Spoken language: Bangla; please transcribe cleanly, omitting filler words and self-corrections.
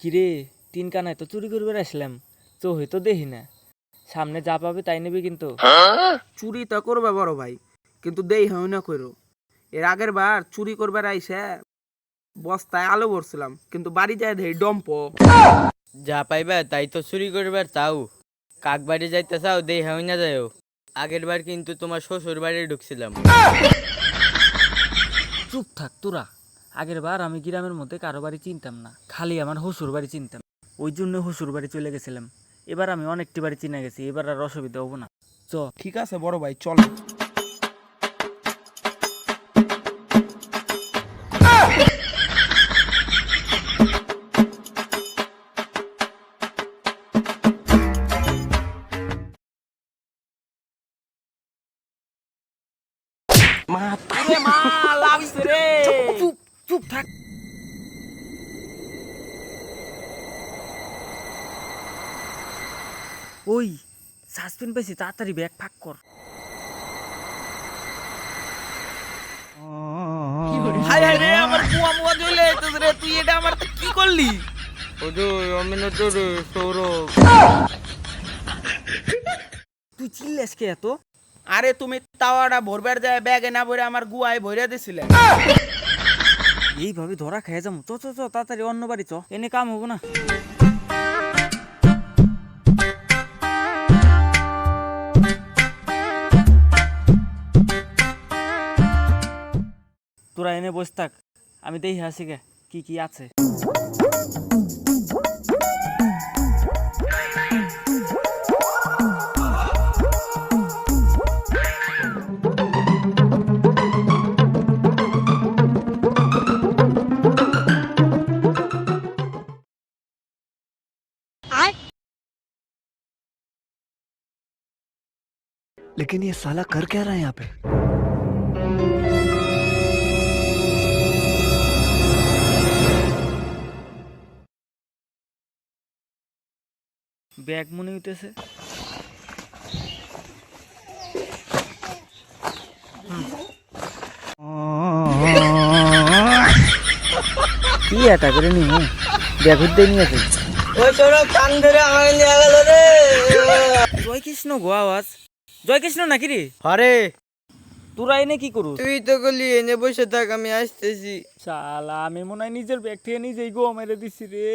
কিরে তিন কানায় তো চুরি করবে আসলাম, চোহে তো দেখি না, সামনে যা পাবে তাই নেবে কিন্তু। চুরি তো করবে বড় ভাই, কিন্তু দেই হয় না করো। এর আগের বার চুরি করবার আইসে বস্তায় আলো ভরছিলাম, কিন্তু বাড়ি যায় দেই ডম্প। যা পাইবা তাই তো চুরি করবার চাও, কাক বাড়ি যাইতে চাও দেই হয় না যাও। আগের বার কিন্তু তোমার শ্বশুর বাড়ি ঢুকছিলাম। চুপ থাক তোরা। আগের বার আমি গ্রামের মধ্যে কারো বাড়ি চিনতাম না, খালি আমার শ্বশুর বাড়ি চিনতাম, ওই জন্য শ্বশুর বাড়ি চলে গেছিলাম। এবার আমি অনেকটি বাড়ি চিনে গেছি, এবার আর অসুবিধা হবো না। চ। ঠিক আছে বড় ভাই, চলো। আরে মা, লাগছে রে। চুপ চুপ থাক। ওই সাসপেন্ড পাইছি, তাড়াতাড়ি ব্যাগ ফাঁক কর। হাই হাই রে, আমার বুয়া মুয়া চলে আইতেছে রে, তুই এটা আমার তো কি করলি? হুজুর আমি না তো রে সৌরভ। তুই চিল্লাস কে এত? আরে তুমি তাওয়াটা ভরবার যায় ব্যাগে না ভরে আমার গুয়ায় ভরে দিছিলে। এইভাবে ধরা খেয়ে যাবো। চ চ চ, তাড়াতাড়ি অন্য বাড়ি চ, এনে কাম হবো না। তোরা এনে বস থাক, আমি দেখি আসি গে কি কি আছে। लेकिन ये साला कर क्या रहा है यहाँ पे? ব্যাগ মনে হইতেছে। কি এটা করে নি ব্যাগ হইতে নিয়ে আছে। ওই সৌরভ কান ধরে আমার নিয়ে গেল রে। জয় কৃষ্ণ গো আওয়াজ, জয় কৃষ্ণ নাকি রে? হরে তোরা এনে কি করু? তুই তো গলি এনে বসে থাক, আমি আসতেছি। শালা আমি মনে হয় নিজের ব্যাগ থেকে নিজেই গো মেরে দিছি রে।